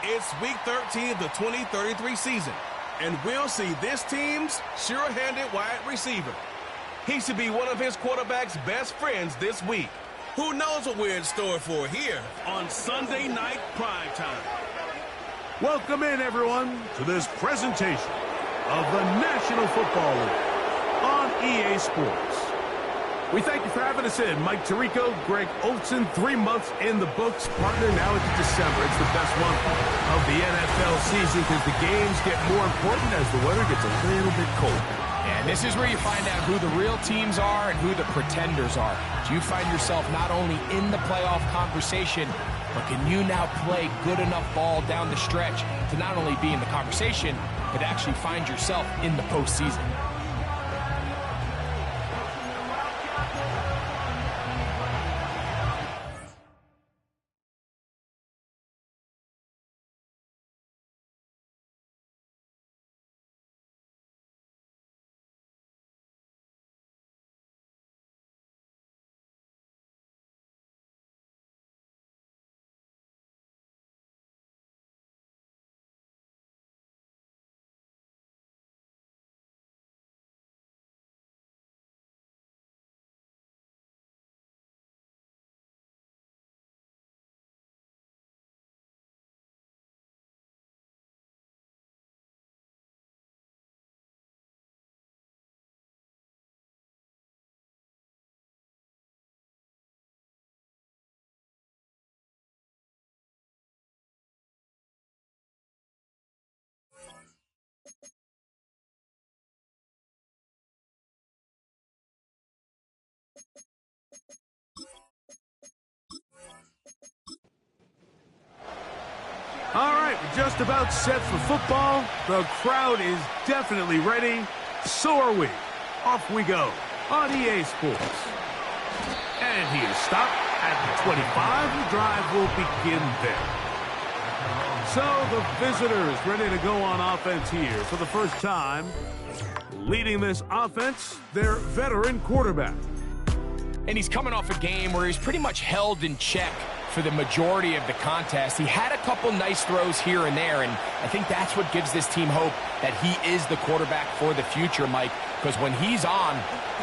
It's Week 13 of the 2033 season, and we'll see this team's sure-handed wide receiver. He should be one of his quarterback's best friends this week. Who knows what we're in store for here on Sunday Night Primetime. Welcome in, everyone, to this presentation of the National Football League on EA Sports. We thank you for having us in. Mike Tirico, Greg Olson, 3 months in the books. Partner, now into December. It's the best month of the NFL season because the games get more important as the weather gets a little bit colder. And this is where you find out who the real teams are and who the pretenders are. Do you find yourself not only in the playoff conversation, but can you now play good enough ball down the stretch to not only be in the conversation, but actually find yourself in the postseason? All right, we're just about set for football. The crowd is definitely ready. So are we. Off we go on EA Sports. And he is stopped at the 25. The drive will begin there. So the visitors ready to go on offense here for the first time. Leading this offense, their veteran quarterback. And he's coming off a game where he's pretty much held in check for the majority of the contest. He had a couple nice throws here and there, and I think that's what gives this team hope that he is the quarterback for the future, Mike, because when he's on,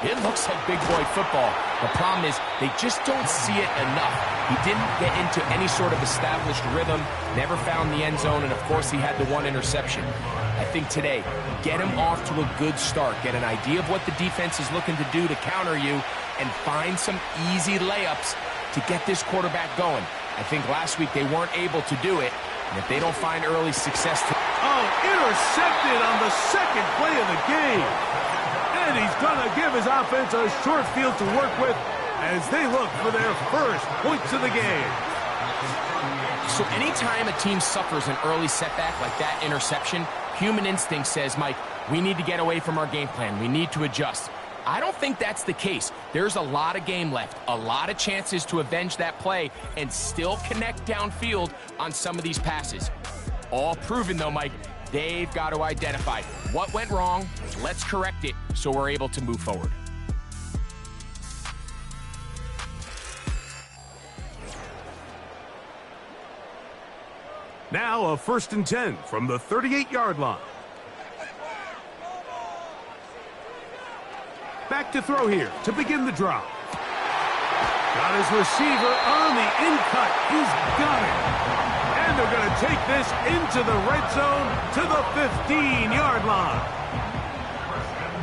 it looks like big boy football. The problem is they just don't see it enough. He didn't get into any sort of established rhythm, never found the end zone, and of course he had the one interception. I think today, get him off to a good start, get an idea of what the defense is looking to do to counter you, and find some easy layups to get this quarterback going. I think last week they weren't able to do it, and if they don't find early success... Intercepted on the second play of the game. And he's going to give his offense a short field to work with as they look for their first points of the game. So anytime a team suffers an early setback like that interception, human instinct says, Mike, we need to get away from our game plan. We need to adjust. I don't think that's the case. There's a lot of game left, a lot of chances to avenge that play and still connect downfield on some of these passes. All proven, though, Mike, they've got to identify what went wrong, let's correct it so we're able to move forward. Now a 1st and 10 from the 38-yard line. Back to throw here to begin the drive. Got his receiver on the in-cut. He's got it. And they're going to take this into the red zone to the 15-yard line.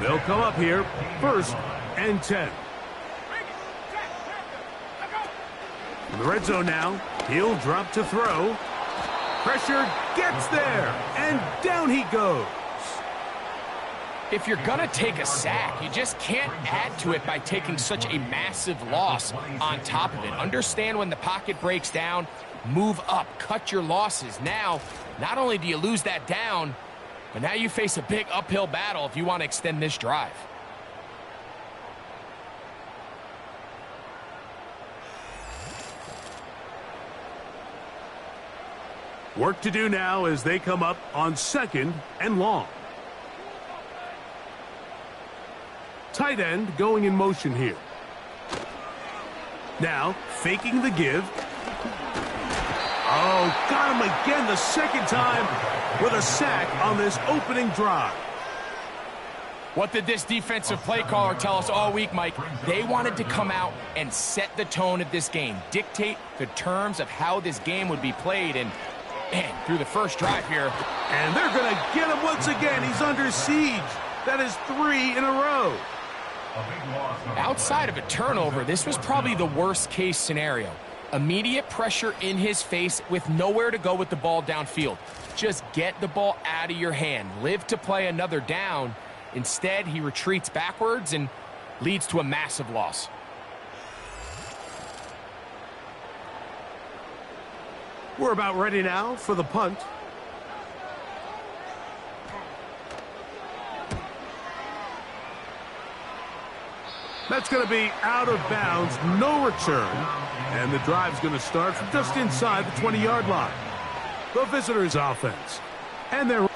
They'll come up here 1st and 10. In the red zone now, he'll drop to throw. Pressure gets there, and down he goes. If you're going to take a sack, you just can't add to it by taking such a massive loss on top of it. Understand when the pocket breaks down, move up, cut your losses. Now, not only do you lose that down, but now you face a big uphill battle if you want to extend this drive. Work to do now as they come up on 2nd and long. Tight end going in motion here. Now, faking the give. Oh, got him again the second time with a sack on this opening drive. What did this defensive play caller tell us all week, Mike? They wanted to come out and set the tone of this game, dictate the terms of how this game would be played, and man, through the first drive here. And they're going to get him once again. He's under siege. That is 3 in a row. Outside of a turnover, this was probably the worst case scenario. Immediate pressure in his face with nowhere to go with the ball downfield. Just get the ball out of your hand. Live to play another down. Instead, he retreats backwards and leads to a massive loss. We're about ready now for the punt. That's going to be out of bounds, no return. And the drive's going to start from just inside the 20-yard line. The visitors' offense. And they're...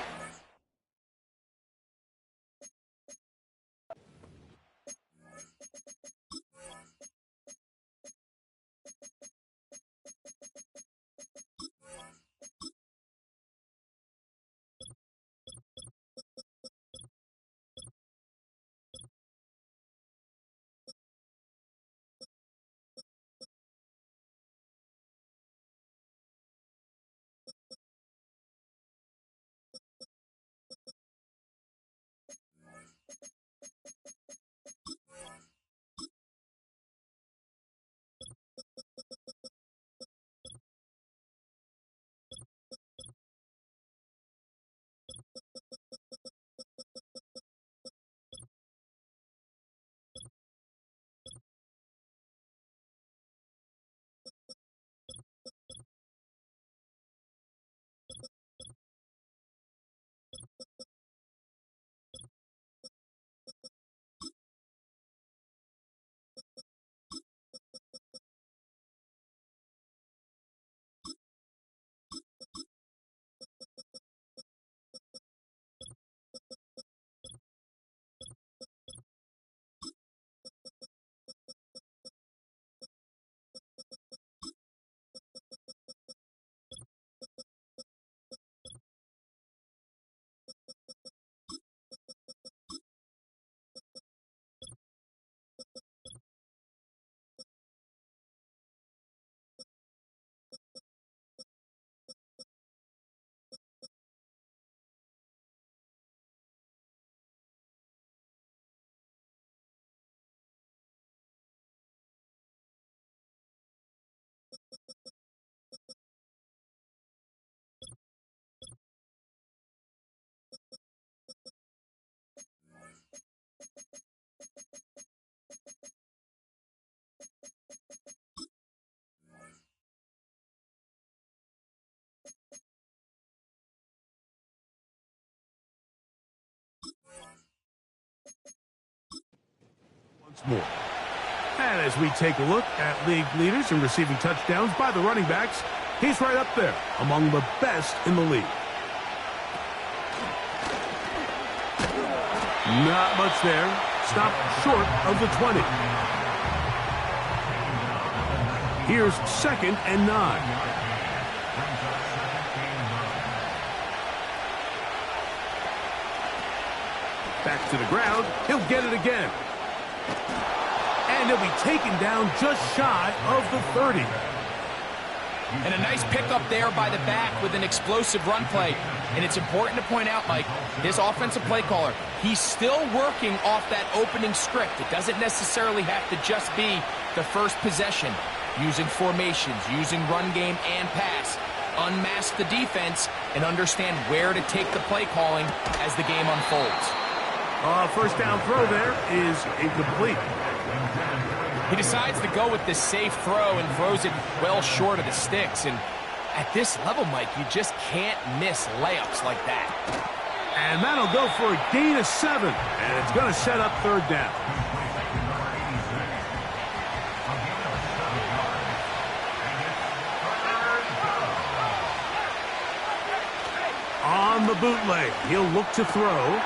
more. And as we take a look at league leaders in receiving touchdowns by the running backs, he's right up there among the best in the league. Not much there. Stopped short of the 20. Here's 2nd and 9. Back to the ground. He'll get it again. And he'll be taken down just shy of the 30. And a nice pickup there by the back with an explosive run play. And it's important to point out, Mike, this offensive play caller, he's still working off that opening script. It doesn't necessarily have to just be the first possession. Using formations, using run game and pass. Unmask the defense and understand where to take the play calling as the game unfolds. First down throw there is incomplete. He decides to go with the safe throw and throws it well short of the sticks. And at this level, Mike, you just can't miss layups like that. And that'll go for a gain of 7. And it's going to set up 3rd down. On the bootleg, he'll look to throw.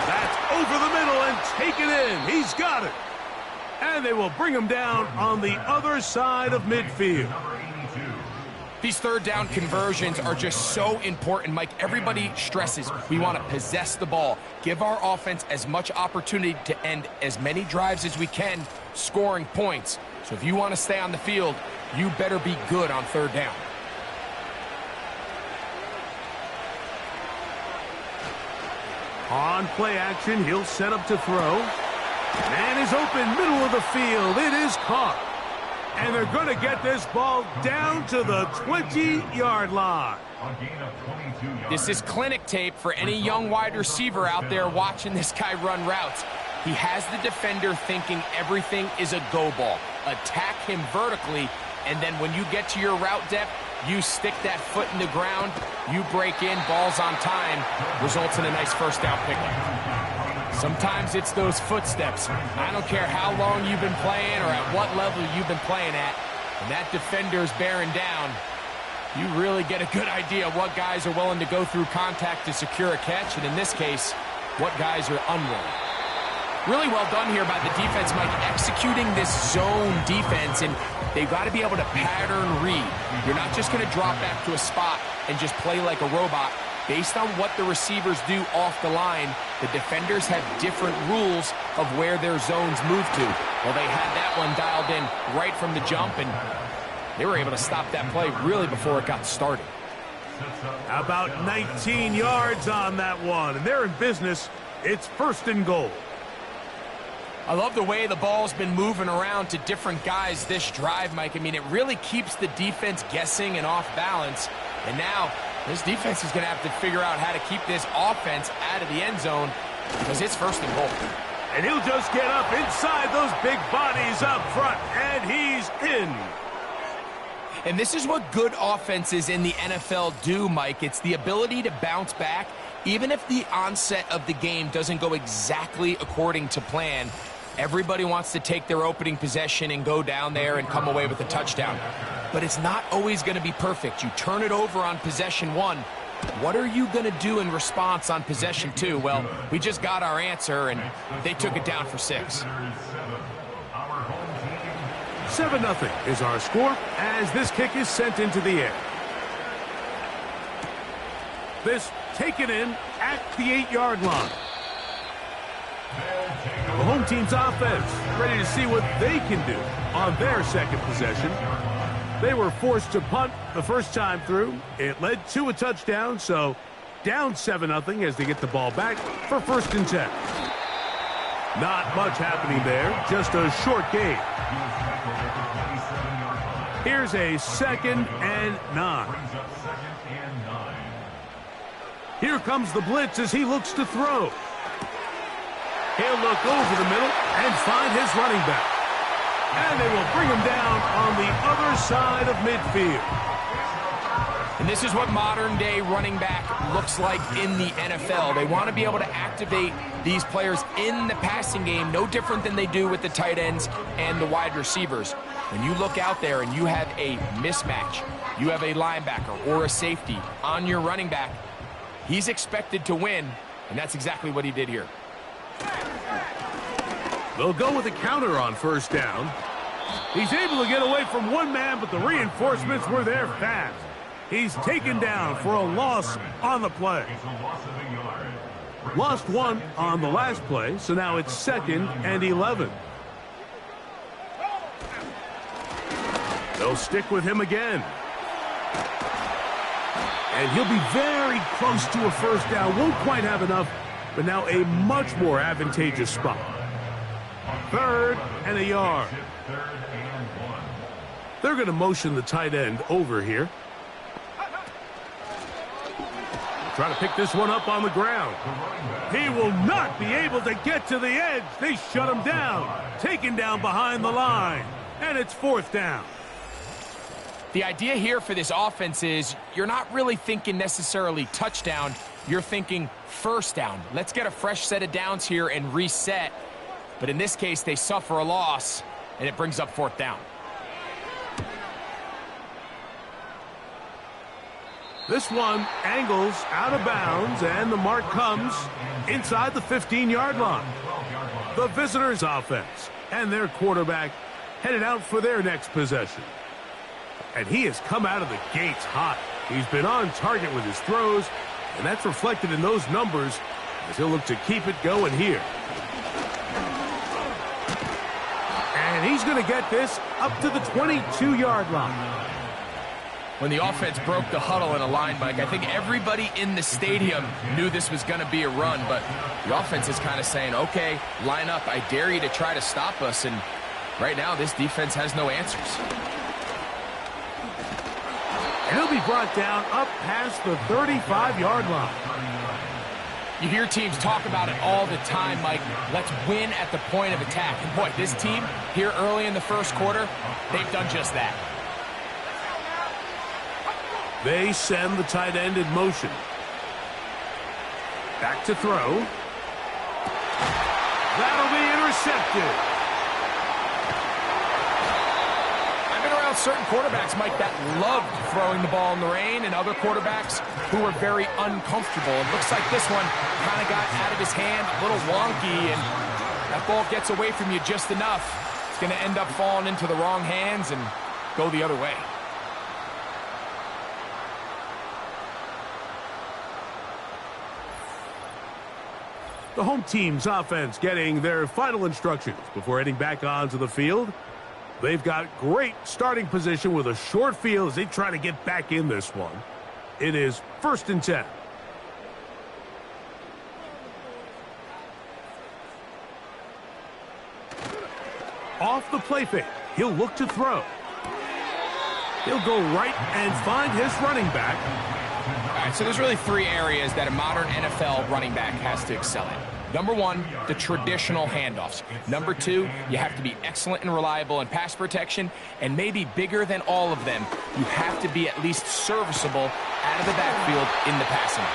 That's over the middle and taken in. He's got it. And they will bring him down on the other side of midfield. These third down conversions are just so important, Mike. Everybody stresses we want to possess the ball, give our offense as much opportunity to end as many drives as we can, scoring points. So if you want to stay on the field, you better be good on third down. On play action, he'll set up to throw. Man is open, middle of the field. It is caught. And they're going to get this ball down to the 20-yard line. This is clinic tape for any young wide receiver out there watching this guy run routes. He has the defender thinking everything is a go ball. Attack him vertically, and then when you get to your route depth, you stick that foot in the ground, you break in, ball's on time, results in a nice first down pickup. Sometimes it's those footsteps. I don't care how long you've been playing or at what level you've been playing at. When that defender's bearing down, you really get a good idea of what guys are willing to go through contact to secure a catch, and in this case, what guys are unwilling. Really well done here by the defense, Mike, executing this zone defense, and they've got to be able to pattern read. You're not just going to drop back to a spot and just play like a robot. Based on what the receivers do off the line, the defenders have different rules of where their zones move to. Well, they had that one dialed in right from the jump, and they were able to stop that play really before it got started. About 19 yards on that one, and they're in business. It's first and goal. I love the way the ball's been moving around to different guys this drive, Mike. I mean, it really keeps the defense guessing and off balance. And now, this defense is going to have to figure out how to keep this offense out of the end zone because it's first and goal. And he'll just get up inside those big bodies up front, and he's in. And this is what good offenses in the NFL do, Mike. It's the ability to bounce back, even if the onset of the game doesn't go exactly according to plan. Everybody wants to take their opening possession and go down there and come away with a touchdown. But it's not always going to be perfect. You turn it over on possession one. What are you going to do in response on possession two? Well, we just got our answer, and they took it down for 6. 7-0 is our score as this kick is sent into the air. This taken in at the 8-yard line. The home team's offense ready to see what they can do on their second possession. They were forced to punt the first time through. It led to a touchdown, so down 7-0 as they get the ball back for first and 10. Not much happening there, just a short gain. Here's a 2nd and 9. Here comes the blitz as he looks to throw. He'll look over the middle and find his running back. And they will bring him down on the other side of midfield. And this is what modern-day running back looks like in the NFL. They want to be able to activate these players in the passing game, no different than they do with the tight ends and the wide receivers. When you look out there and you have a mismatch, you have a linebacker or a safety on your running back, he's expected to win, and that's exactly what he did here. They'll go with a counter on first down. He's able to get away from one man, but the reinforcements were there fast. He's taken down for a loss on the play. Lost one on the last play, so now it's 2nd and 11. They'll stick with him again. And he'll be very close to a first down. Won't quite have enough, but now a much more advantageous spot. 3rd and a yard. They're going to motion the tight end over here. Try to pick this one up on the ground. He will not be able to get to the edge. They shut him down. Taken down behind the line. And it's 4th down. The idea here for this offense is you're not really thinking necessarily touchdown. You're thinking first down. Let's get a fresh set of downs here and reset. But in this case, they suffer a loss, and it brings up 4th down. This one angles out of bounds, and the mark comes inside the 15-yard line. The visitors' offense and their quarterback headed out for their next possession. And he has come out of the gates hot. He's been on target with his throws, and that's reflected in those numbers as he'll look to keep it going here. And he's going to get this up to the 22-yard line. When the offense broke the huddle in a line, Mike, I think everybody in the stadium knew this was going to be a run, but the offense is kind of saying, okay, line up. I dare you to try to stop us, and right now this defense has no answers. And he'll be brought down up past the 35-yard line. You hear teams talk about it all the time, Mike. Let's win at the point of attack. And boy, this team here early in the first quarter, they've done just that. They send the tight end in motion. Back to throw. That'll be intercepted. I've been around certain quarterbacks, Mike, that loved throwing the ball in the rain, and other quarterbacks who were very uncomfortable. It looks like this one kind of got out of his hand, a little wonky, and that ball gets away from you just enough. It's going to end up falling into the wrong hands and go the other way. The home team's offense getting their final instructions before heading back onto the field. They've got great starting position with a short field as they try to get back in this one. It is 1st and 10. Off the play fake, he'll look to throw. He'll go right and find his running back. All right, so there's really 3 areas that a modern NFL running back has to excel in. Number 1, the traditional handoffs. Number 2, you have to be excellent and reliable in pass protection. And maybe bigger than all of them, you have to be at least serviceable out of the backfield in the passing.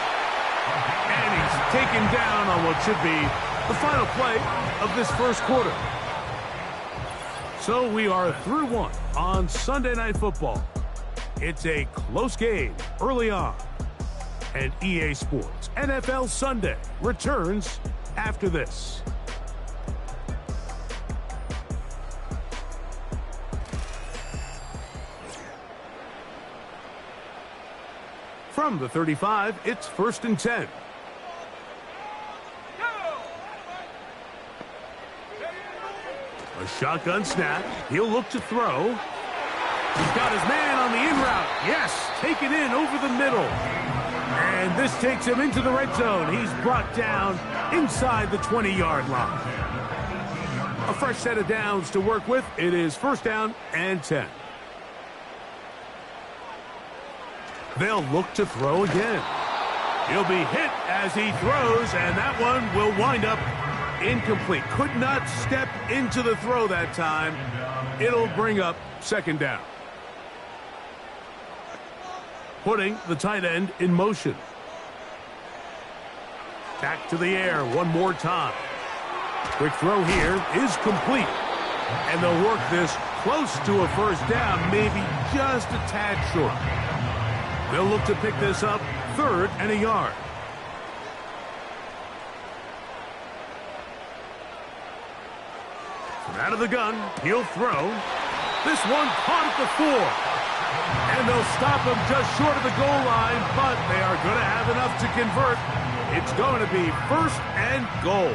And he's taken down on what should be the final play of this first quarter. So we are through one on Sunday Night Football. It's a close game early on. And EA Sports NFL Sunday returns after this. From the 35, it's 1st and 10. A shotgun snap. He'll look to throw. He's got his man on the in route. Yes, taken in over the middle. And this takes him into the red zone. He's brought down inside the 20-yard line. A fresh set of downs to work with. It is 1st down and 10. They'll look to throw again. He'll be hit as he throws, and that one will wind up incomplete. Could not step into the throw that time. It'll bring up 2nd down. Putting the tight end in motion. Back to the air one more time. Quick throw here is complete. And they'll work this close to a 1st down, maybe just a tad short. They'll look to pick this up 3rd and a yard. From out of the gun, he'll throw. This one caught at the 4. And they'll stop him just short of the goal line, but they are going to have enough to convert. It's going to be 1st and goal.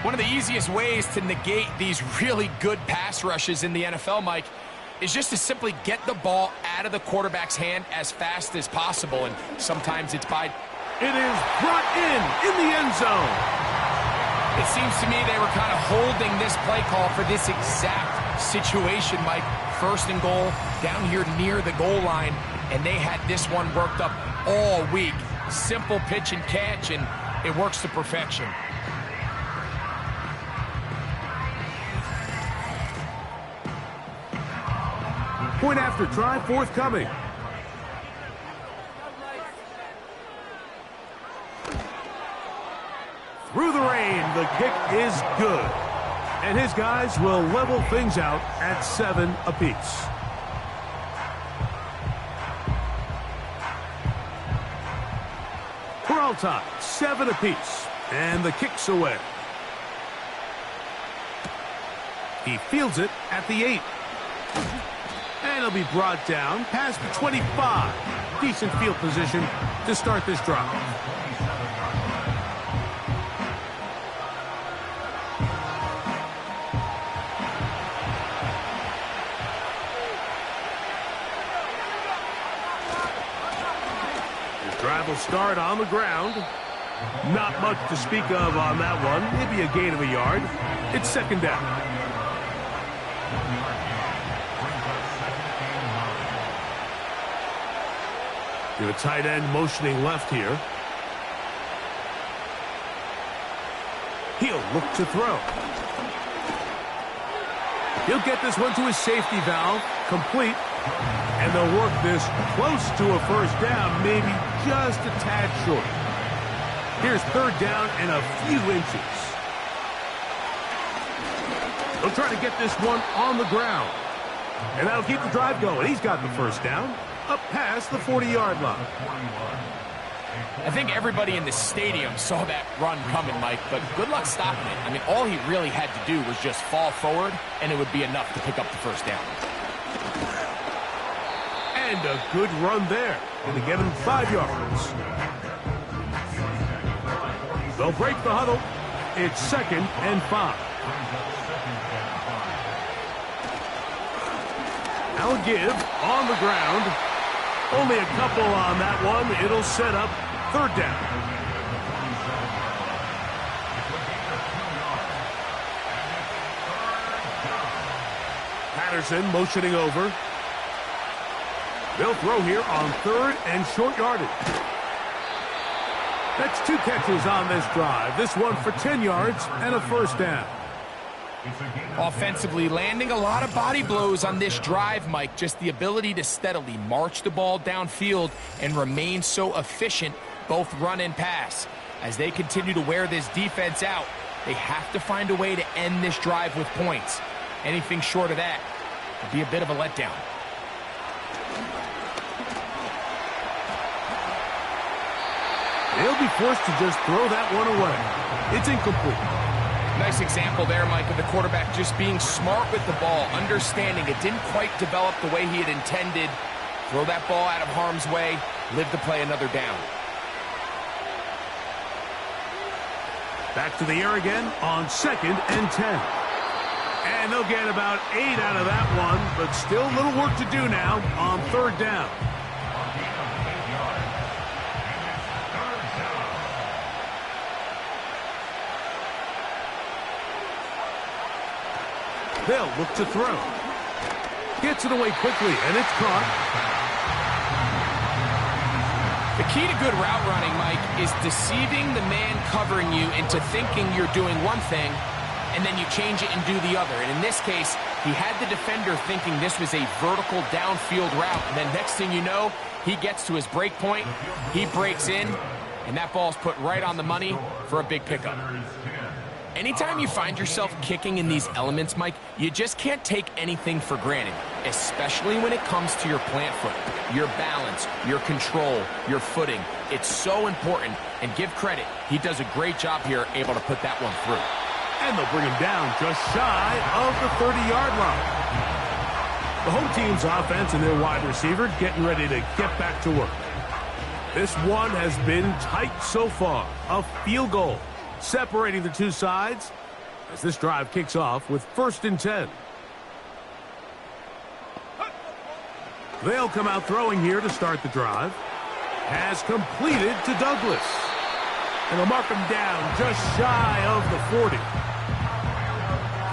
One of the easiest ways to negate these really good pass rushes in the NFL, Mike, is just to simply get the ball out of the quarterback's hand as fast as possible. And sometimes it's by... It is brought in the end zone. It seems to me they were kind of holding this play call for this exact situation, Mike. 1st and goal, down here near the goal line, and they had this one worked up all week. Simple pitch and catch, and it works to perfection. Point after try forthcoming. Through the rain, the kick is good. And his guys will level things out at 7 apiece. We're all tied, 7 apiece. And the kick's away. He fields it at the 8. And he'll be brought down past the 25. Decent field position to start this drive. This drive will start on the ground. Not much to speak of on that one. Maybe a gain of a yard. It's second down. The tight end motioning left here. He'll look to throw. He'll get this one to his safety valve, complete. And they'll work this close to a first down, maybe just a tad short. Here's third down and a few inches. They'll try to get this one on the ground. And that'll keep the drive going. He's got the first down. Up past the 40-yard line. I think everybody in the stadium saw that run coming, Mike, but good luck stopping it. I mean, all he really had to do was just fall forward, and it would be enough to pick up the first down. And a good run there. Going to get him 5 yards. They'll break the huddle. It's 2nd and 5. Now a give on the ground. Only a couple on that one. It'll set up third down. Patterson motioning over. They'll throw here on third and short yardage. That's 2 catches on this drive. This one for 10 yards and a first down. Offensively, landing a lot of body blows on this drive, Mike. Just the ability to steadily march the ball downfield and remain so efficient, both run and pass. As they continue to wear this defense out, they have to find a way to end this drive with points. Anything short of that would be a bit of a letdown. They'll be forced to just throw that one away. It's incomplete. Nice example there, Mike, of the quarterback just being smart with the ball, understanding it didn't quite develop the way he had intended. Throw that ball out of harm's way, live to play another down. Back to the air again on 2nd and 10. And they'll get about 8 out of that one, but still a little work to do now on third down. They'll look to throw. Gets it away quickly, and it's caught. The key to good route running, Mike, is deceiving the man covering you into thinking you're doing one thing, and then you change it and do the other. And in this case, he had the defender thinking this was a vertical downfield route. And then next thing you know, he gets to his break point, he breaks in, and that ball's put right on the money for a big pickup. Anytime you find yourself kicking in these elements, Mike, you just can't take anything for granted, especially when it comes to your plant foot, your balance, your control, your footing. It's so important, and give credit. He does a great job here, able to put that one through. And they'll bring him down just shy of the 30-yard line. The home team's offense and their wide receiver getting ready to get back to work. This one has been tight so far. A field goal separating the two sides as this drive kicks off with 1st and 10. They'll come out throwing here to start the drive. Has completed to Douglas. And they'll mark him down just shy of the 40.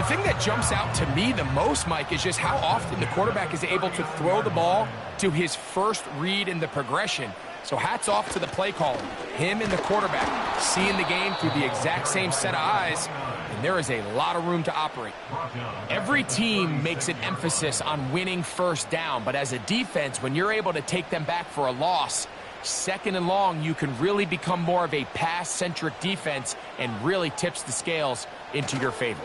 The thing that jumps out to me the most, Mike, is just how often the quarterback is able to throw the ball to his first read in the progression. So hats off to the play caller. Him and the quarterback seeing the game through the exact same set of eyes, and there is a lot of room to operate. Every team makes an emphasis on winning first down, but as a defense, when you're able to take them back for a loss, 2nd and long, you can really become more of a pass-centric defense and really tips the scales into your favor.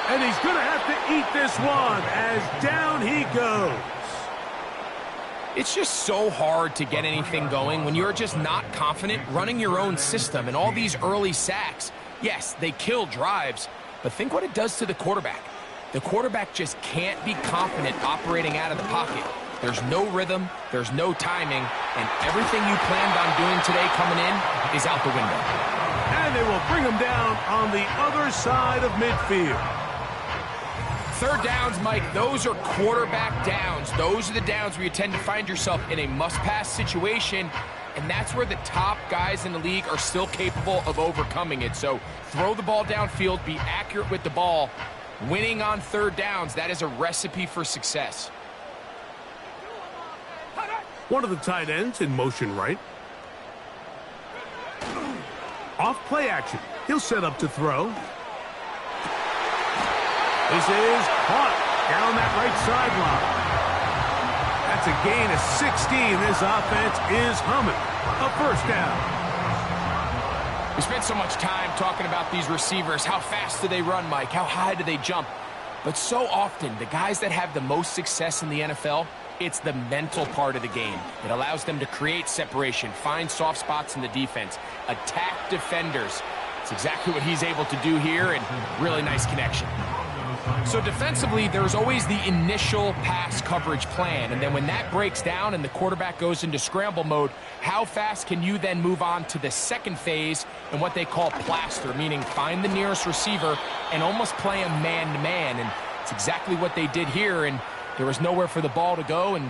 And he's going to have to eat this one as down he goes. It's just so hard to get anything going when you're just not confident running your own system. And all these early sacks, yes, they kill drives, but think what it does to the quarterback. The quarterback just can't be confident operating out of the pocket. There's no rhythm, there's no timing, and everything you planned on doing today coming in is out the window. And they will bring him down on the other side of midfield. Third downs, Mike, those are quarterback downs. Those are the downs where you tend to find yourself in a must-pass situation, and that's where the top guys in the league are still capable of overcoming it. So throw the ball downfield, be accurate with the ball. Winning on third downs, that is a recipe for success. One of the tight ends in motion right. Off play action. He'll set up to throw. This is caught down that right sideline. That's a gain of 16. This offense is humming. A first down. We spent so much time talking about these receivers. How fast do they run, Mike? How high do they jump? But so often, the guys that have the most success in the NFL, it's the mental part of the game. It allows them to create separation, find soft spots in the defense, attack defenders. It's exactly what he's able to do here, and really nice connection. So defensively, there's always the initial pass coverage plan, and then when that breaks down and the quarterback goes into scramble mode, how fast can you then move on to the second phase and what they call plaster, meaning find the nearest receiver and almost play him man-to-man, and it's exactly what they did here, and there was nowhere for the ball to go, and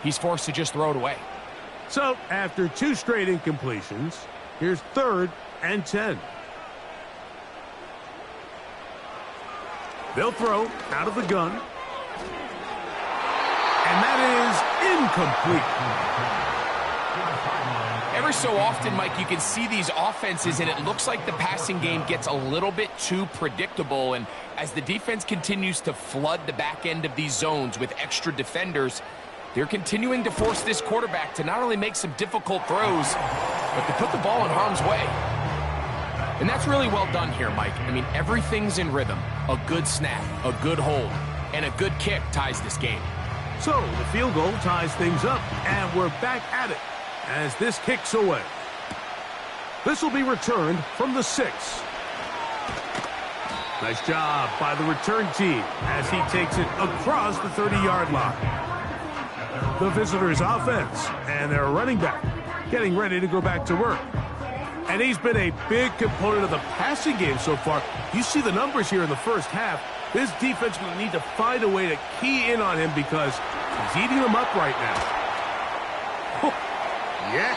he's forced to just throw it away. So after 2 straight incompletions, here's 3rd and 10. They'll throw out of the gun. And that is incomplete. Every so often, Mike, you can see these offenses, and it looks like the passing game gets a little bit too predictable. And as the defense continues to flood the back end of these zones with extra defenders, they're continuing to force this quarterback to not only make some difficult throws, but to put the ball in harm's way. And that's really well done here, Mike. I mean, everything's in rhythm. A good snap, a good hold, and a good kick ties this game. So the field goal ties things up, and we're back at it as this kicks away. This will be returned from the 6. Nice job by the return team as he takes it across the 30-yard line. The visitors' offense and their running back getting ready to go back to work. And he's been a big component of the passing game so far. You see the numbers here in the first half. This defense will need to find a way to key in on him because he's eating them up right now. Yeah.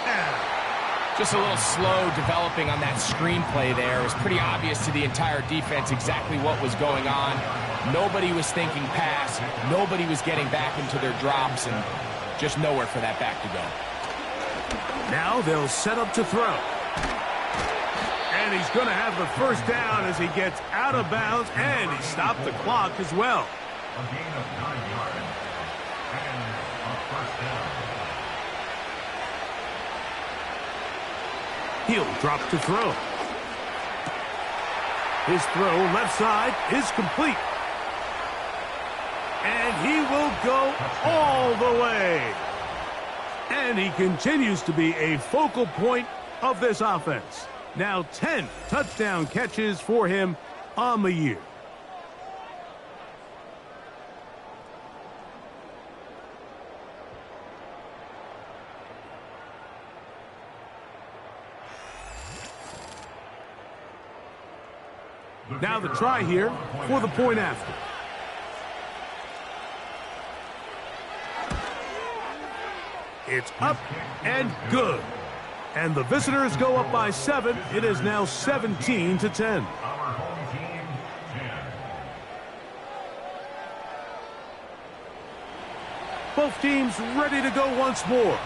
Just a little slow developing on that screenplay there. It was pretty obvious to the entire defense exactly what was going on. Nobody was thinking pass. Nobody was getting back into their drops, and just nowhere for that back to go. Now they'll set up to throw. And he's going to have the first down as he gets out of bounds, and he stopped the clock as well. A gain of 9 yards and a first down. He'll drop to throw. His throw left side is complete. And he will go all the way. And he continues to be a focal point of this offense. Now 10 touchdown catches for him on the year. Now the try here for the point after. It's up and good. And the visitors go up by 7. It is now 17-10. Our home team, 10. Both teams ready to go once more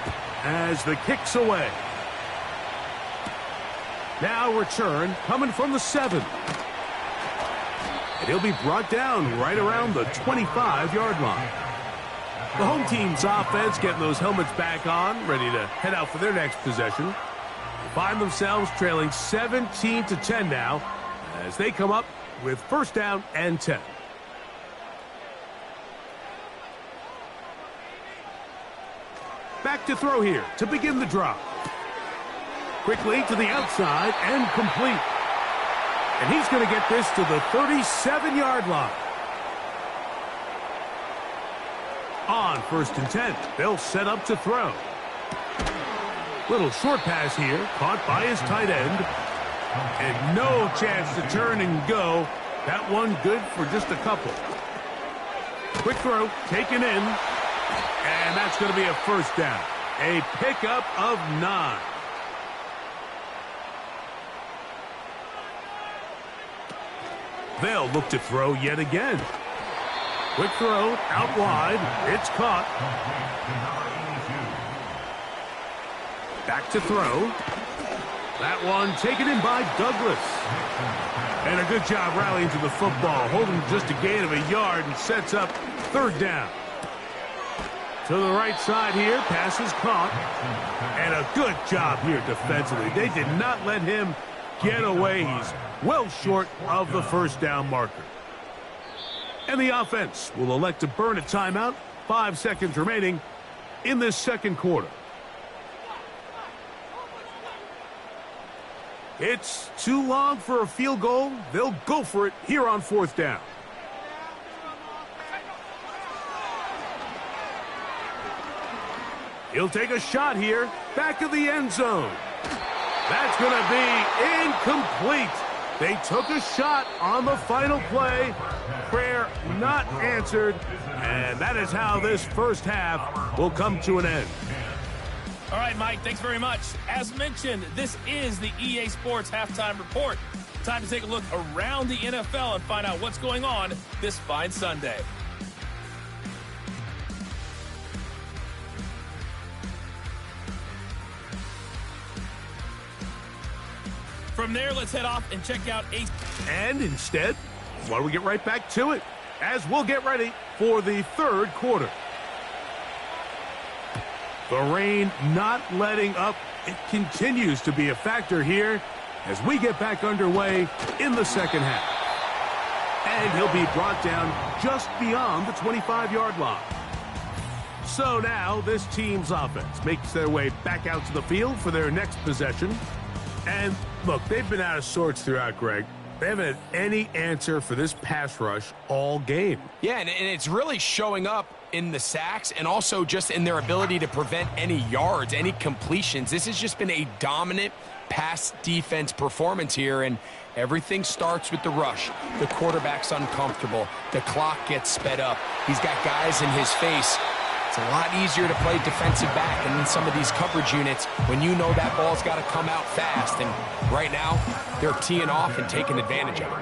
as the kick's away. Now return coming from the 7. And he'll be brought down right around the 25-yard line. The home team's offense getting those helmets back on, ready to head out for their next possession. They find themselves trailing 17-10 now as they come up with first down and 10. Back to throw here to begin the drop. Quickly to the outside and complete. And he's going to get this to the 37-yard line. On 1st and 10, they'll set up to throw. Little short pass here, caught by his tight end. And no chance to turn and go. That one good for just a couple. Quick throw, taken in. And that's going to be a first down. A pickup of 9. They'll look to throw yet again. Quick throw, out wide. It's caught. Back to throw. That one taken in by Douglas. And a good job rallying to the football, holding just a gain of a yard and sets up 3rd down. To the right side here, pass is caught. And a good job here defensively. They did not let him get away. He's well short of the 1st down marker. And the offense will elect to burn a timeout. 5 seconds remaining in this 2nd quarter. It's too long for a field goal. They'll go for it here on 4th down. He'll take a shot here. Back of the end zone. That's going to be incomplete. They took a shot on the final play. Prayer not answered. And that is how this 1st half will come to an end. All right, Mike, thanks very much. As mentioned, this is the EA Sports Halftime Report. Time to take a look around the NFL and find out what's going on this fine Sunday. From there, let's head off and check out And instead, why don't we get right back to it as we'll get ready for the 3rd quarter. The rain not letting up. It continues to be a factor here as we get back underway in the 2nd half. And he'll be brought down just beyond the 25-yard line. So now this team's offense makes their way back out to the field for their next possession. And look, they've been out of sorts throughout, Greg. They haven't had any answer for this pass rush all game. Yeah, and it's really showing up in the sacks and also just in their ability to prevent any yards, any completions. This has just been a dominant pass defense performance here, and everything starts with the rush. The quarterback's uncomfortable. The clock gets sped up. He's got guys in his face. It's a lot easier to play defensive back and in some of these coverage units when you know that ball's got to come out fast. And right now, they're teeing off and taking advantage of it.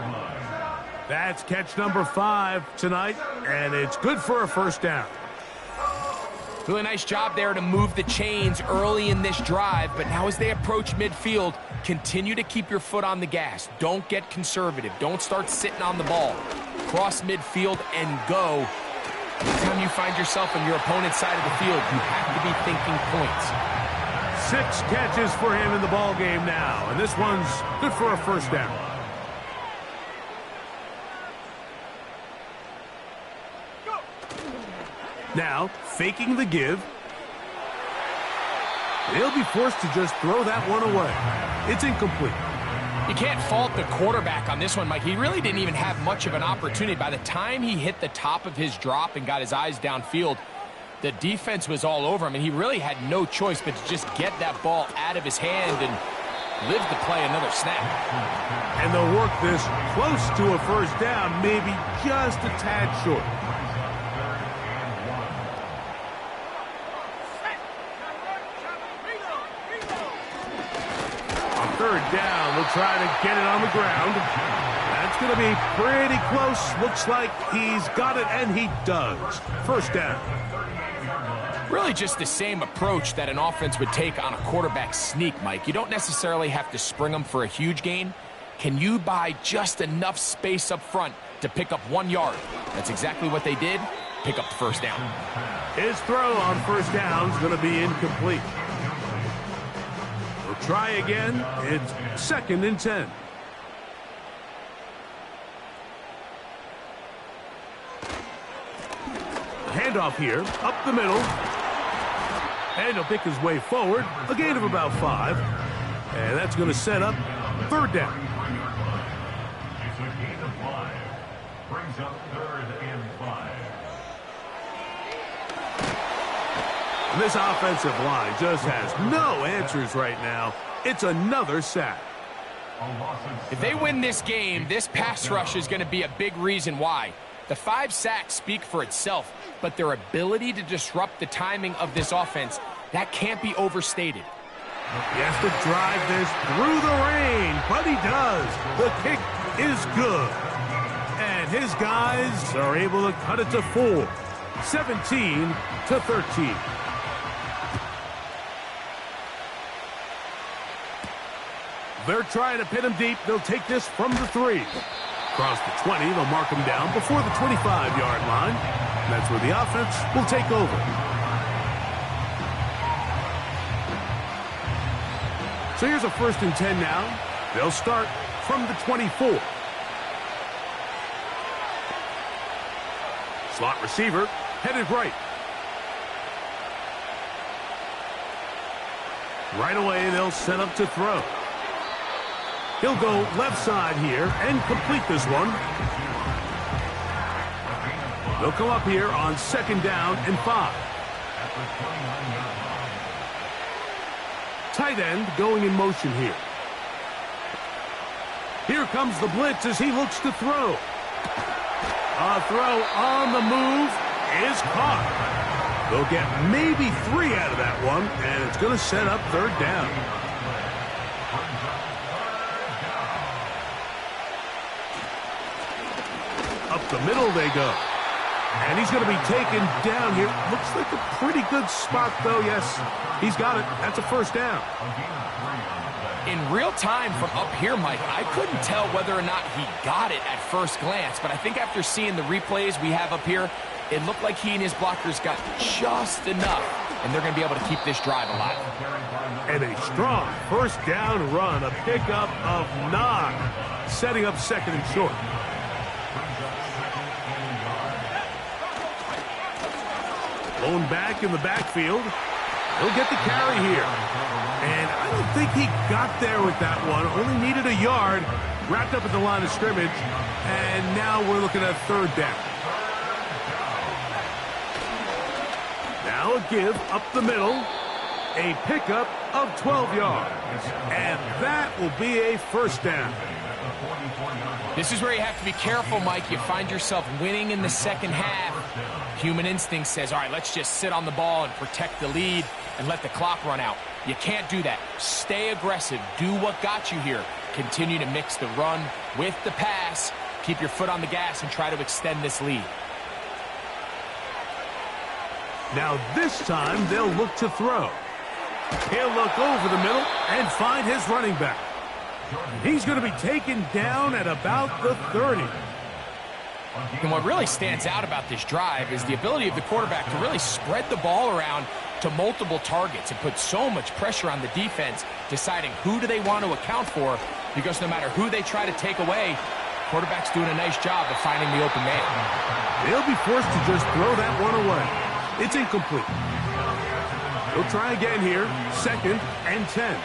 That's catch number 5 tonight, and it's good for a 1st down. Really nice job there to move the chains early in this drive, but now as they approach midfield, continue to keep your foot on the gas. Don't get conservative. Don't start sitting on the ball. Cross midfield and go. Anytime you find yourself on your opponent's side of the field, you have to be thinking points. 6 catches for him in the ball game now, and this one's good for a 1st down. Now, faking the give. They'll be forced to just throw that one away. It's incomplete. You can't fault the quarterback on this one, Mike. He really didn't even have much of an opportunity. By the time he hit the top of his drop and got his eyes downfield, the defense was all over him, and he really had no choice but to just get that ball out of his hand and live to play another snap. And they'll work this close to a 1st down, maybe just a tad short. On 3rd down, they'll try to get it on the ground. That's going to be pretty close. Looks like he's got it, and he does. 1st down. Really just the same approach that an offense would take on a quarterback sneak, Mike. You don't necessarily have to spring them for a huge gain. Can you buy just enough space up front to pick up 1 yard? That's exactly what they did. Pick up the 1st down. His throw on 1st down is going to be incomplete. We'll try again. It's 2nd and 10. Handoff here, up the middle. And he'll pick his way forward. A gain of about 5. And that's going to set up 3rd down. 5. Brings up 3rd and 5. This offensive line just has no answers right now. It's another sack. If they win this game, this pass rush is going to be a big reason why. The 5 sacks speak for itself, but their ability to disrupt the timing of this offense, that can't be overstated. He has to drive this through the rain, but he does. The kick is good. And his guys are able to cut it to 4, 17-13. They're trying to pin him deep. They'll take this from the 3. Across the 20, they'll mark him down before the 25-yard line. That's where the offense will take over. So here's a 1st and 10 now. They'll start from the 24. Slot receiver headed right. Right away, they'll set up to throw. He'll go left side here and complete this one. They'll come up here on 2nd down and 5. Tight end going in motion here. Here comes the blitz as he looks to throw. A throw on the move is caught. They'll get maybe 3 out of that one, and it's going to set up 3rd down. Up the middle they go. And he's going to be taken down here. Looks like a pretty good spot, though. Yes, he's got it. That's a 1st down. In real time from up here, Mike, I couldn't tell whether or not he got it at first glance, but I think after seeing the replays we have up here, it looked like he and his blockers got just enough, and they're going to be able to keep this drive alive. And a strong 1st down run, a pickup of 9, setting up 2nd and short. Blown back in the backfield. He'll get the carry here. And I don't think he got there with that one. Only needed a yard. Wrapped up at the line of scrimmage. And now we're looking at 3rd down. Now a give up the middle. A pickup of 12 yards. And that will be a 1st down. This is where you have to be careful, Mike. You find yourself winning in the 2nd half. Human instinct says, all right, let's just sit on the ball and protect the lead and let the clock run out. You can't do that. Stay aggressive. Do what got you here. Continue to mix the run with the pass. Keep your foot on the gas and try to extend this lead. Now this time they'll look to throw. He'll look over the middle and find his running back. He's going to be taken down at about the 30. And what really stands out about this drive is the ability of the quarterback to really spread the ball around to multiple targets and put so much pressure on the defense, deciding who do they want to account for, because no matter who they try to take away, quarterback's doing a nice job of finding the open man. They'll be forced to just throw that one away. It's incomplete. They'll try again here, 2nd and 10.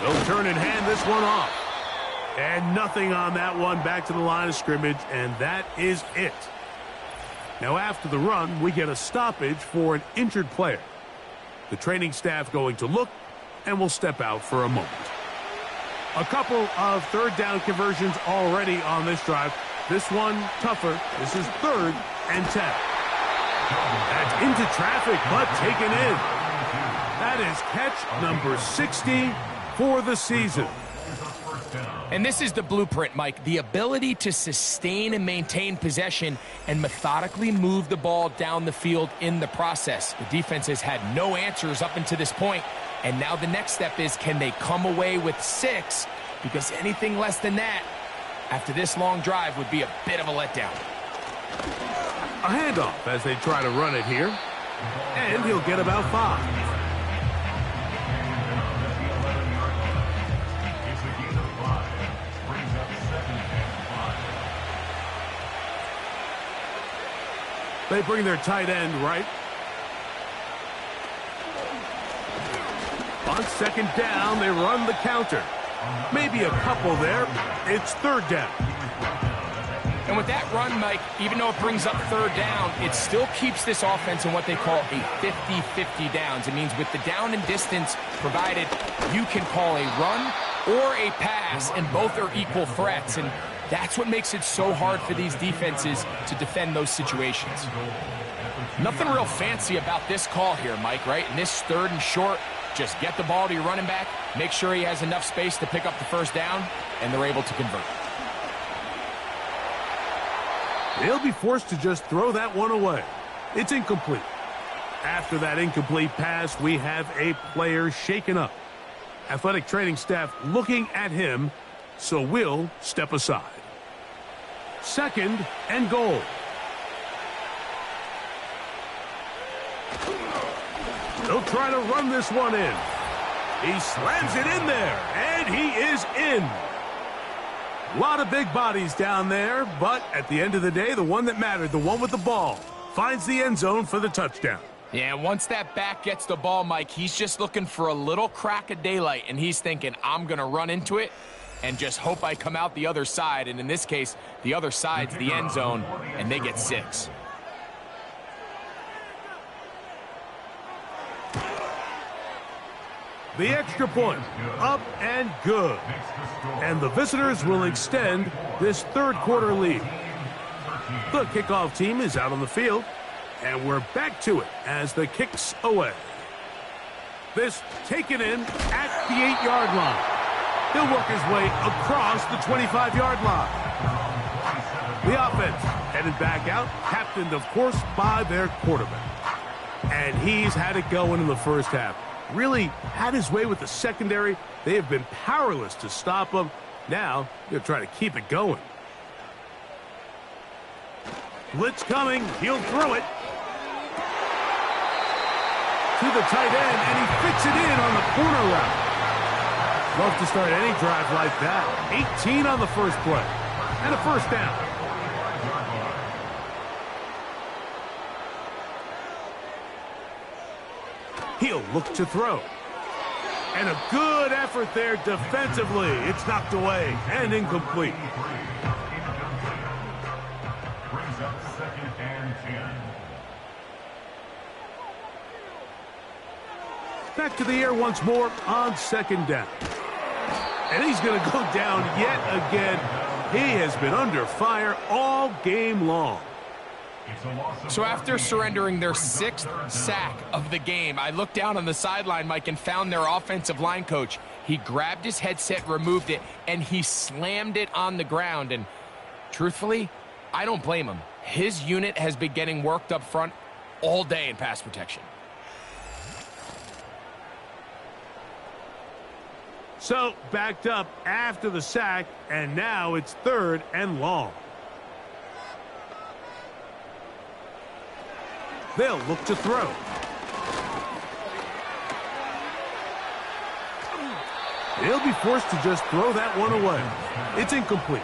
They'll turn and hand this one off. And nothing on that one, back to the line of scrimmage, and that is it. Now after the run, we get a stoppage for an injured player. The training staff going to look, and will step out for a moment. A couple of 3rd down conversions already on this drive. This one tougher. This is 3rd and 10. That's into traffic, but taken in. That is catch number 60 for the season. And this is the blueprint, Mike. The ability to sustain and maintain possession and methodically move the ball down the field in the process. The defense has had no answers up until this point, and now the next step is, can they come away with 6? Because anything less than that, after this long drive, would be a bit of a letdown. A handoff as they try to run it here, and he'll get about 5. They bring their tight end right. On second down, they run the counter. Maybe a couple there. It's third down. And with that run, Mike, even though it brings up third down, it still keeps this offense in what they call a 50-50 downs. It means with the down and distance provided, you can call a run or a pass, and both are equal threats. And that's what makes it so hard for these defenses to defend those situations. Nothing real fancy about this call here, Mike, right? In this third and short, just get the ball to your running back, make sure he has enough space to pick up the first down, and they're able to convert. They'll be forced to just throw that one away. It's incomplete. After that incomplete pass, we have a player shaken up. Athletic training staff looking at him, so we'll step aside. Second and goal. They'll try to run this one in. He slams it in there, and he is in. A lot of big bodies down there, but at the end of the day, the one that mattered, the one with the ball, finds the end zone for the touchdown. Yeah, once that back gets the ball, Mike, he's just looking for a little crack of daylight, and he's thinking, I'm going to run into it and just hope I come out the other side. And in this case, the other side's the end zone, and they get 6. The extra point, up and good. And the visitors will extend this third quarter lead. The kickoff team is out on the field, and we're back to it as the kick's away. This taken in at the 8-yard line. He'll work his way across the 25-yard line. The offense headed back out, captained, of course, by their quarterback. And he's had it going in the first half. Really had his way with the secondary. They have been powerless to stop him. Now they're trying to keep it going. Blitz coming. He'll throw it to the tight end, and he fits it in on the corner route. Love to start any drive like that. 18 on the first play, and a first down. He'll look to throw. And a good effort there defensively. It's knocked away and incomplete. Brings up 2nd and 10. Back to the air once more on second down. And he's going to go down yet again. He has been under fire all game long. So after surrendering their 6th sack of the game, I looked down on the sideline, Mike, and found their offensive line coach. He grabbed his headset, removed it, and he slammed it on the ground. And truthfully, I don't blame him. His unit has been getting worked up front all day in pass protection. So backed up after the sack, and now it's third and long. They'll look to throw. They'll be forced to just throw that one away. It's incomplete.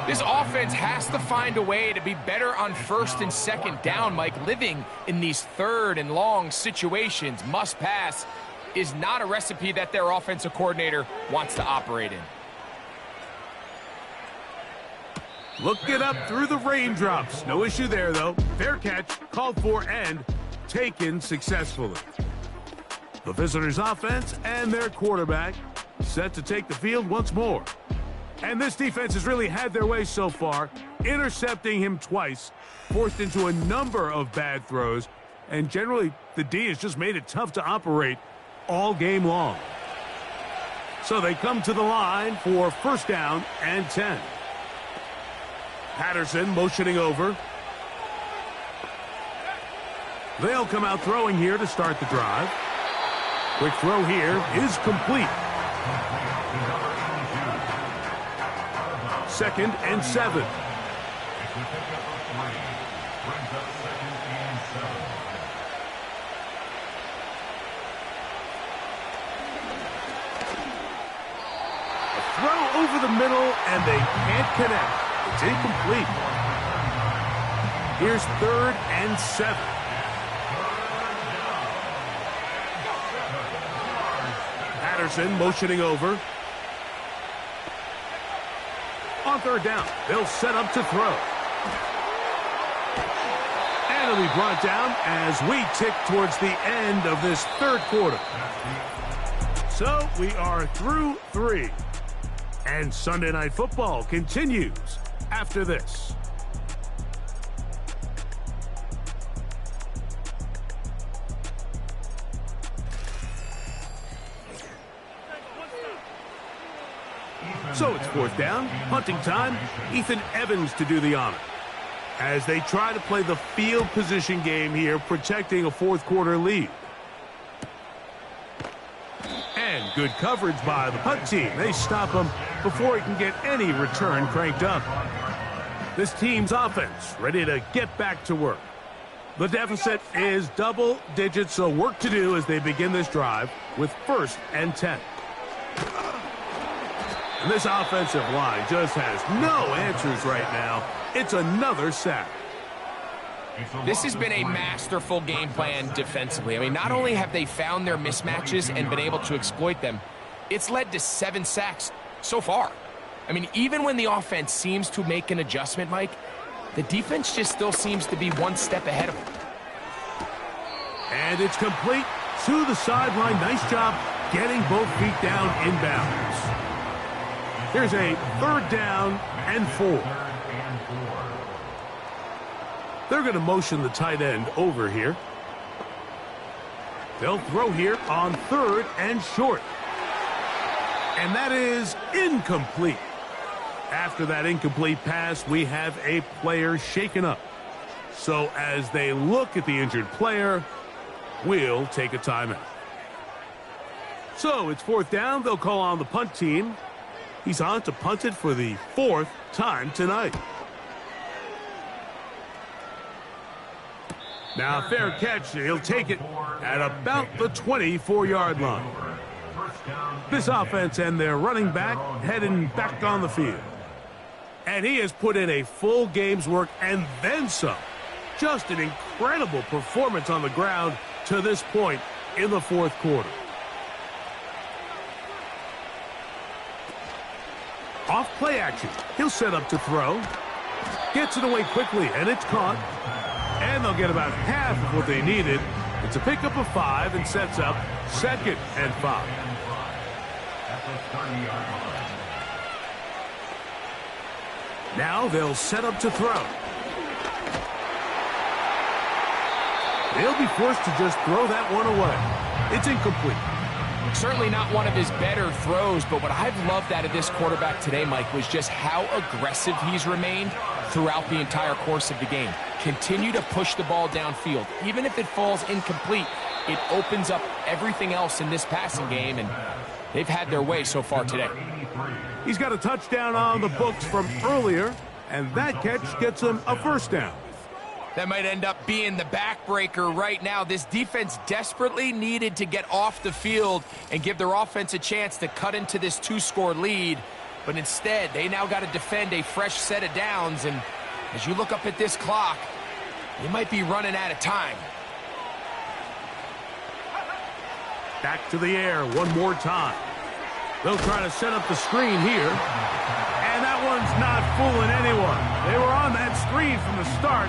This offense has to find a way to be better on first and second down, Mike. Living in these third and long situations, must pass, is not a recipe that their offensive coordinator wants to operate in. Look it up through the raindrops. No issue there, though. Fair catch, called for, and taken successfully. The visitors' offense and their quarterback set to take the field once more. And this defense has really had their way so far, intercepting him twice, forced into a number of bad throws, and generally the D has just made it tough to operate all game long. So they come to the line for first down and 10. Patterson motioning over. They'll come out throwing here to start the drive. Quick throw here is complete. 2nd and 7. A throw over the middle, and they can't connect. It's incomplete. Here's 3rd and 7. Patterson motioning over. On third down, they'll set up to throw. And it'll be brought down as we tick towards the end of this third quarter. So we are through 3. And Sunday Night Football continues after this. So it's fourth down, punting time. Ethan Evans to do the honor. As they try to play the field position game here, protecting a fourth quarter lead. And good coverage by the punt team. They stop him before he can get any return cranked up. This team's offense ready to get back to work. The deficit is double digits, so work to do as they begin this drive with 1st and 10. And this offensive line just has no answers right now. It's another sack. This has been a masterful game plan defensively. I mean, not only have they found their mismatches and been able to exploit them, it's led to 7 sacks so far. I mean, even when the offense seems to make an adjustment, Mike, the defense just still seems to be one step ahead of them. And it's complete to the sideline. Nice job getting both feet down inbounds. Here's a 3rd down and 4. They're going to motion the tight end over here. They'll throw here on 3rd and short. And that is incomplete. After that incomplete pass, we have a player shaken up. So as they look at the injured player, we'll take a timeout. So it's 4th down. They'll call on the punt team. He's on to punt it for the 4th time tonight. Now, fair catch. He'll take it at about the 24-yard line. This offense and their running back heading back on the field. And he has put in a full game's work and then some. Just an incredible performance on the ground to this point in the 4th quarter. Off play action. He'll set up to throw. Gets it away quickly, and it's caught. And they'll get about half of what they needed. It's a pickup of 5 and sets up 2nd and 5. Now they'll set up to throw. They'll be forced to just throw that one away. It's incomplete. Certainly not one of his better throws, but what I've loved out of this quarterback today, Mike, was just how aggressive he's remained throughout the entire course of the game. Continue to push the ball downfield. Even if it falls incomplete, it opens up everything else in this passing game, and they've had their way so far today. He's got a touchdown on the books from earlier, and that catch gets him a 1st down. That might end up being the backbreaker right now. This defense desperately needed to get off the field and give their offense a chance to cut into this 2-score lead. But instead, they now got to defend a fresh set of downs. And as you look up at this clock, they might be running out of time. Back to the air one more time. They'll try to set up the screen here. And that one's not fooling anyone. They were on that screen from the start.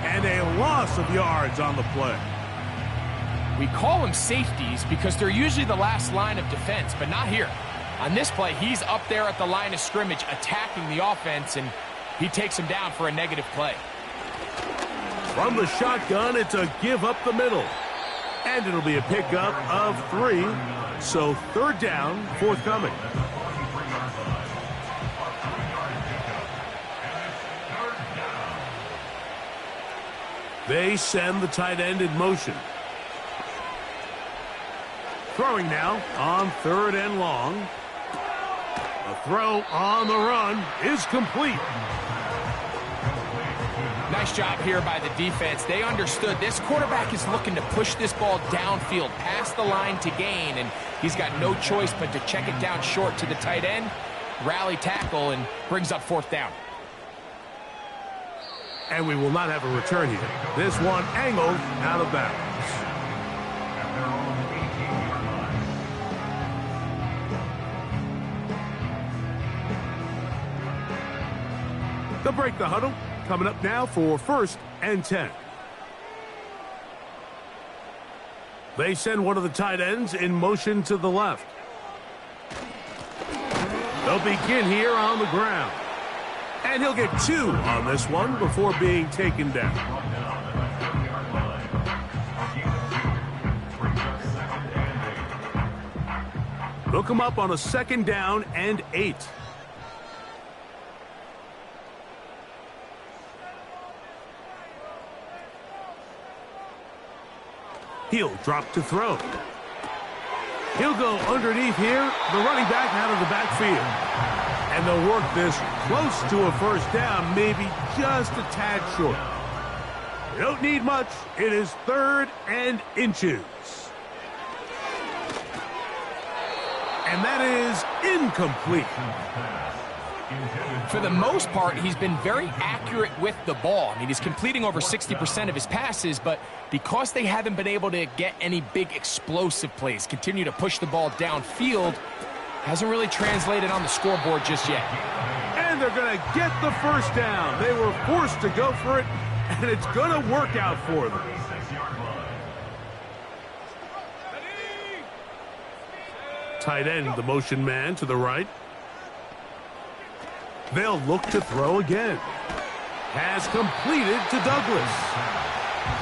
And a loss of yards on the play. We call them safeties because they're usually the last line of defense, but not here. On this play, he's up there at the line of scrimmage attacking the offense, and he takes him down for a negative play. From the shotgun, it's a give up the middle. And it'll be a pickup of 3. So 3rd down, forthcoming. They send the tight end in motion. Throwing now on 3rd and long. The throw on the run is complete. Nice job here by the defense. They understood this quarterback is looking to push this ball downfield past the line to gain, and he's got no choice but to check it down short to the tight end, rally tackle, and brings up 4th down. And we will not have a return here. This one angled out of bounds. They'll break the huddle. Coming up now for 1st and 10. They send one of the tight ends in motion to the left. They'll begin here on the ground. And he'll get 2 on this one before being taken down. They'll come up on a 2nd down and 8. He'll drop to throw. He'll go underneath here, the running back out of the backfield. And they'll work this close to a 1st down, maybe just a tad short. They don't need much. It is 3rd and inches. And that is incomplete. For the most part, he's been very accurate with the ball. I mean, he's completing over 60% of his passes, but because they haven't been able to get any big explosive plays, continue to push the ball downfield, hasn't really translated on the scoreboard just yet. And they're going to get the 1st down. They were forced to go for it, and it's going to work out for them. Tight end, the motion man to the right. They'll look to throw again. Has completed to Douglas.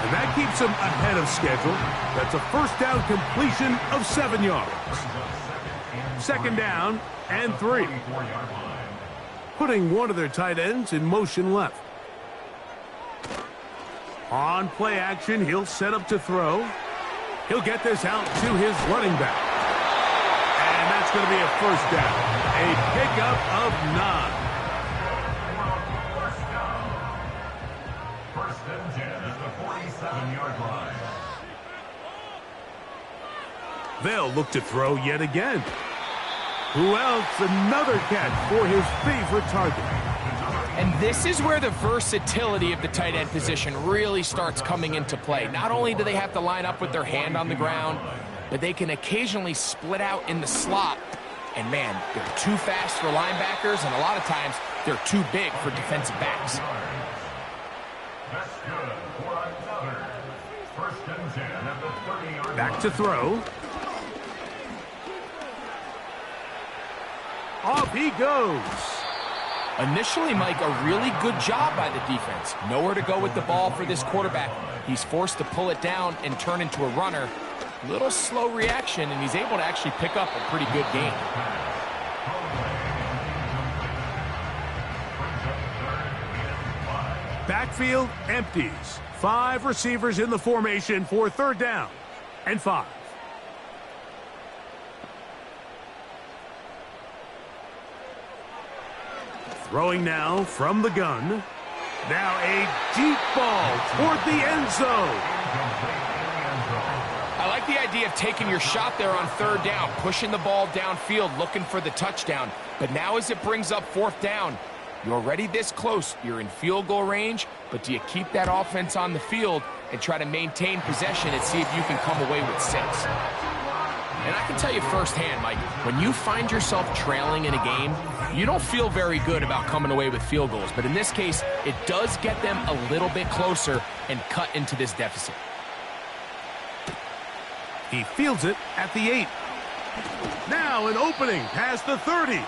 And that keeps him ahead of schedule. That's a 1st down completion of 7 yards. 2nd down and 3. Putting one of their tight ends in motion left. On play action, he'll set up to throw. He'll get this out to his running back. And that's going to be a 1st down. A pickup of 9. 1st and 10 at the 47-yard line. They'll look to throw yet again. Who else? Another catch for his favorite target. And this is where the versatility of the tight end position really starts coming into play. Not only do they have to line up with their hand on the ground, but they can occasionally split out in the slot. And man, they're too fast for linebackers, and a lot of times they're too big for defensive backs. That's good for another 1st and 10 at the 30-yard line. Back to throw. Off he goes. Initially, Mike, a really good job by the defense. Nowhere to go with the ball for this quarterback. He's forced to pull it down and turn into a runner. Little slow reaction, and he's able to actually pick up a pretty good gain. Backfield empties. 5 receivers in the formation for 3rd down and 5. Throwing now from the gun. Now a deep ball toward the end zone. I like the idea of taking your shot there on 3rd down, pushing the ball downfield, looking for the touchdown. But now as it brings up 4th down, you're already this close. You're in field goal range, but do you keep that offense on the field and try to maintain possession and see if you can come away with 6? And I can tell you firsthand, Mike, when you find yourself trailing in a game, you don't feel very good about coming away with field goals. But in this case, it does get them a little bit closer and cut into this deficit. He fields it at the 8. Now an opening past the 30.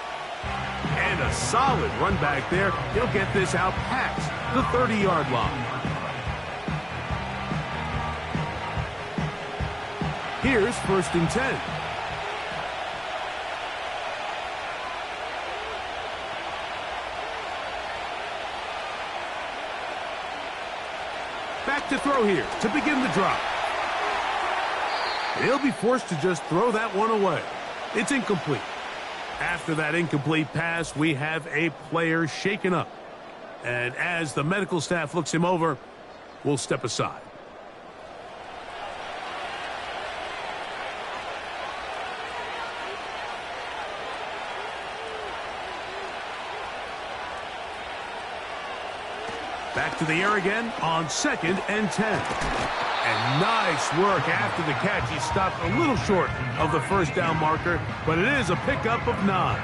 And a solid run back there. He'll get this out past the 30-yard line. Here's 1st and 10. Back to throw here to begin the drive. He'll be forced to just throw that one away. It's incomplete. After that incomplete pass, we have a player shaken up. And as the medical staff looks him over, we'll step aside. Back to the air again on 2nd and 10. And nice work after the catch. He stopped a little short of the 1st down marker, but it is a pickup of 9.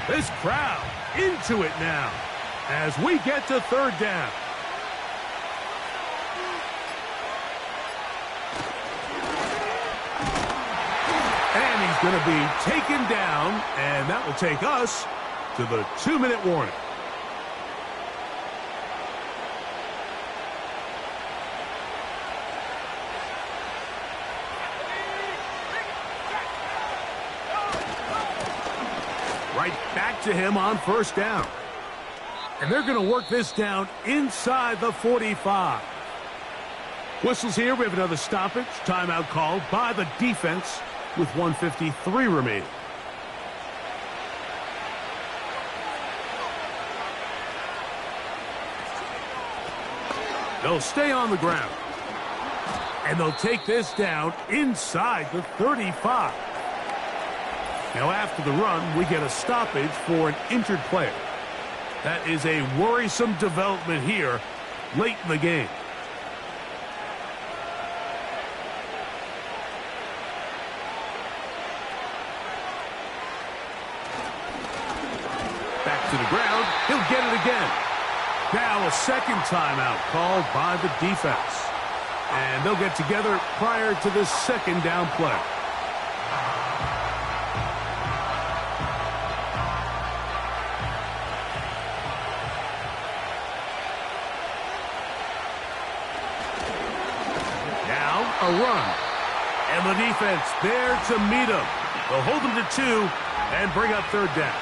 This crowd into it now as we get to third down. And he's going to be taken down, and that will take us to the 2-minute warning. Right back to him on first down. And they're going to work this down inside the 45. Whistles here. We have another stoppage. Timeout called by the defense with 1:53 remaining. They'll stay on the ground. And they'll take this down inside the 35. Now, after the run, we get a stoppage for an injured player. That is a worrisome development here late in the game. Back to the ground. He'll get it again. Now a second timeout called by the defense. And they'll get together prior to the second down play. A run. And the defense there to meet him. They'll hold him to 2 and bring up third down.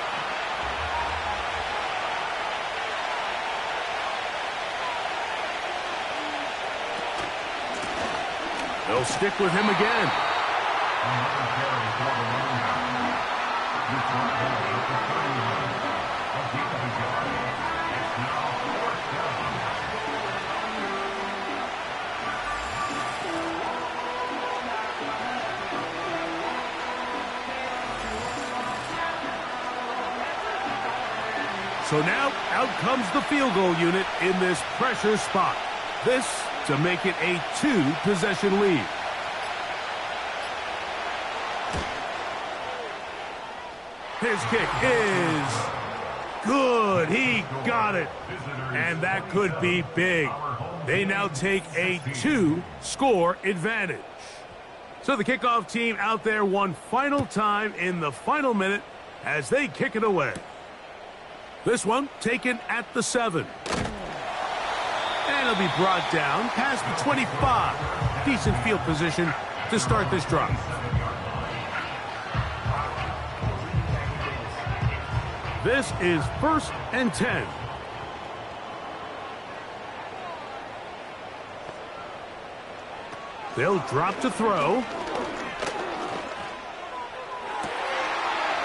They'll stick with him again. So now, out comes the field goal unit in this pressure spot. This to make it a 2-possession lead. His kick is good. He got it. And that could be big. They now take a 2-score advantage. So the kickoff team out there one final time in the final minute as they kick it away. This one taken at the 7. And it'll be brought down past the 25. Decent field position to start this drive. This is 1st and 10. They'll drop to throw.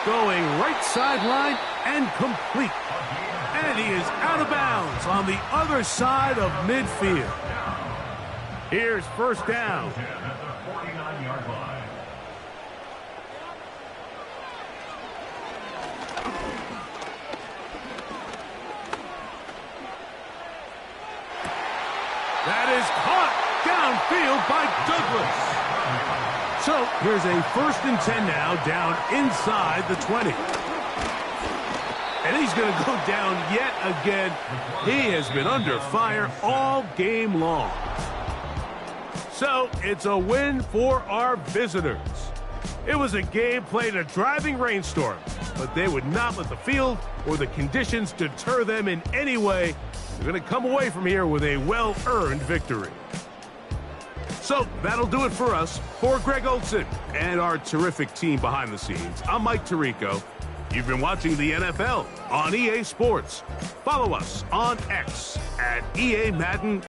Going right sideline and complete. And he is out of bounds on the other side of midfield. Here's first down. That is caught downfield by Douglas. So here's a 1st and 10 now down inside the 20. And he's going to go down yet again. He has been under fire all game long. So it's a win for our visitors. It was a game played in a driving rainstorm, but they would not let the field or the conditions deter them in any way. They're going to come away from here with a well-earned victory. So that'll do it for us. For Greg Olson and our terrific team behind the scenes, I'm Mike Tirico. You've been watching the NFL on EA Sports. Follow us on X at EA Madden